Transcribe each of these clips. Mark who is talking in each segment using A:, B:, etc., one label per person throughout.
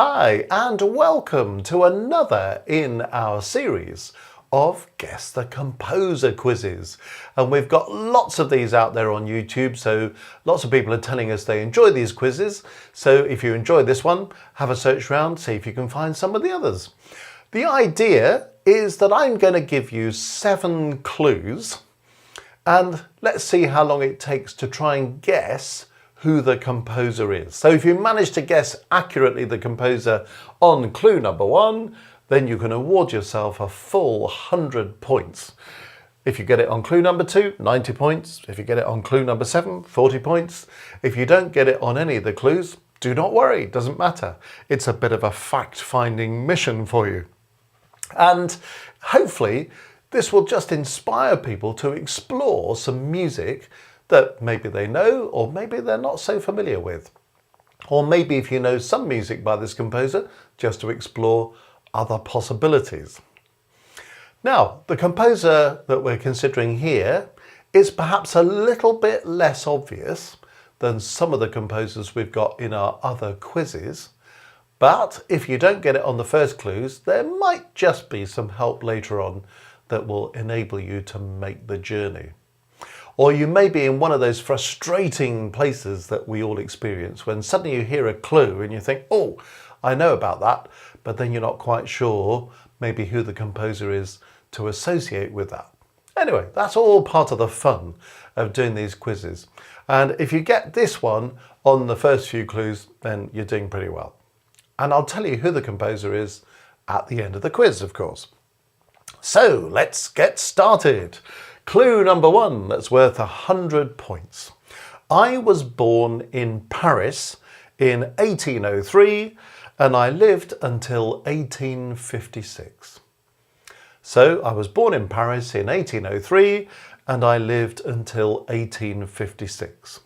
A: Hi and welcome to another in our series of Guess the Composer quizzes. And we've got lots of these out there on YouTube, so lots of people are telling us they enjoy these quizzes. So if you enjoy this one, have a search around, see if you can find some of the others. The idea is that I'm going to give you 7 clues and let's see how long it takes to try and guess who the composer is. So if you manage to guess accurately the composer on clue number 1, then you can award yourself a full 100 points. If you get it on clue number 2, 90 points. If you get it on clue number 7, 40 points. If you don't get it on any of the clues, do not worry, it doesn't matter. It's a bit of a fact-finding mission for you. And hopefully this will just inspire people to explore some music that maybe they know or maybe they're not so familiar with. Or maybe if you know some music by this composer, just to explore other possibilities. Now, the composer that we're considering here is perhaps a little bit less obvious than some of the composers we've got in our other quizzes. But if you don't get it on the first clues, there might just be some help later on that will enable you to make the journey. Or you may be in one of those frustrating places that we all experience when suddenly you hear a clue and you think, oh, I know about that, but then you're not quite sure maybe who the composer is to associate with that. Anyway, that's all part of the fun of doing these quizzes. And if you get this one on the first few clues, then you're doing pretty well. And I'll tell you who the composer is at the end of the quiz, of course. So let's get started. Clue number 1, that's worth 100 points. I was born in Paris in 1803 and I lived until 1856. So I was born in Paris in 1803 and I lived until 1856.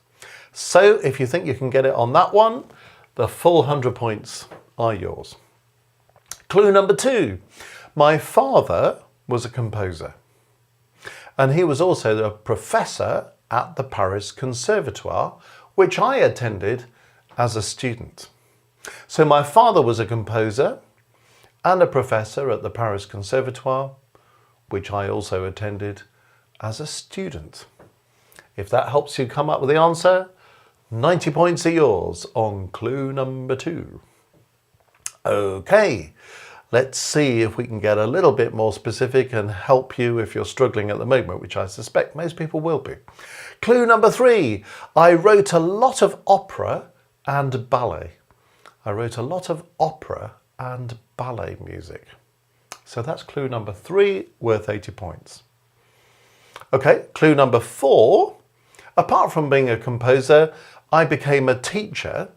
A: So if you think you can get it on that one, the full 100 points are yours. Clue number 2, my father was a composer. And he was also a professor at the Paris Conservatoire, which I attended as a student. So my father was a composer and a professor at the Paris Conservatoire, which I also attended as a student. If that helps you come up with the answer, 90 points are yours on clue number 2. Okay. Let's see if we can get a little bit more specific and help you if you're struggling at the moment, which I suspect most people will be. Clue number 3, I wrote a lot of opera and ballet. I wrote a lot of opera and ballet music. So that's clue number 3, worth 80 points. Okay, clue number 4, apart from being a composer, I became a teacher,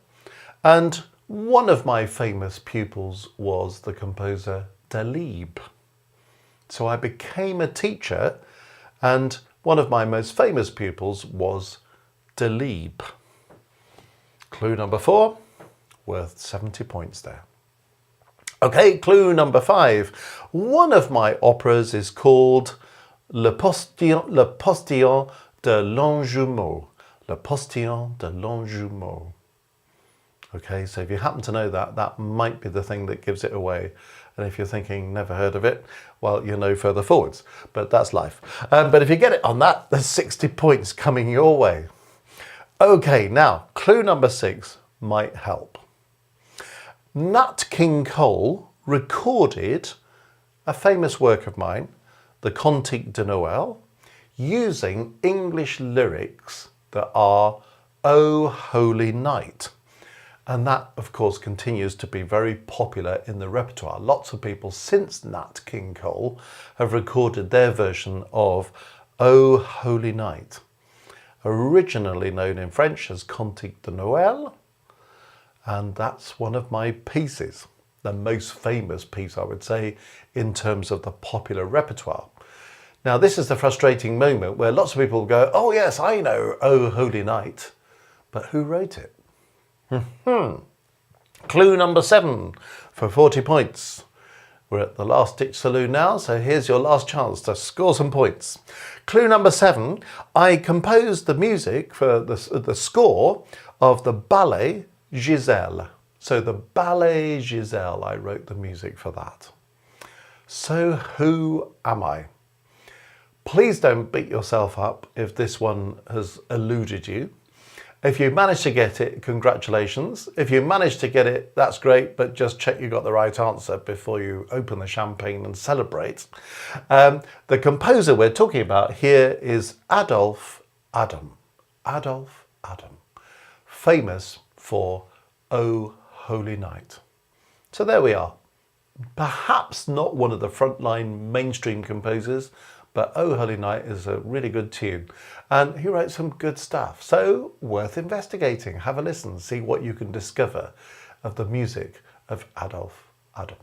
A: and one of my famous pupils was the composer Delibes. So I became a teacher and one of my most famous pupils was Delibes. Clue number 4, worth 70 points there. Okay, clue number 5. One of my operas is called Le Postillon de Longjumeau. Le Postillon de Longjumeau. Okay, so if you happen to know that, that might be the thing that gives it away. And if you're thinking, never heard of it, well, you know further forwards, but that's life. But if you get it on that, there's 60 points coming your way. Okay, now, clue number 6 might help. Nat King Cole recorded a famous work of mine, the Cantique de Noël, using English lyrics that are "O Holy Night." And that, of course, continues to be very popular in the repertoire. Lots of people since Nat King Cole have recorded their version of O Holy Night, originally known in French as Cantique de Noël. And that's one of my pieces, the most famous piece, I would say, in terms of the popular repertoire. Now, this is the frustrating moment where lots of people go, oh yes, I know O Holy Night, but who wrote it? Clue number 7 for 40 points. We're at the last ditch saloon now, so here's your last chance to score some points. Clue number 7, I composed the music for the score of the ballet Giselle. So the Ballet Giselle, I wrote the music for that. So who am I? Please don't beat yourself up if this one has eluded you. If you managed to get it, congratulations. If you managed to get it, that's great, but just check you got the right answer before you open the champagne and celebrate. The composer we're talking about here is Adolphe Adam. Adolphe Adam, famous for O Holy Night. So there we are. Perhaps not one of the frontline mainstream composers, but Oh Holy Night is a really good tune. And he wrote some good stuff, so worth investigating. Have a listen, see what you can discover of the music of Adolphe Adam.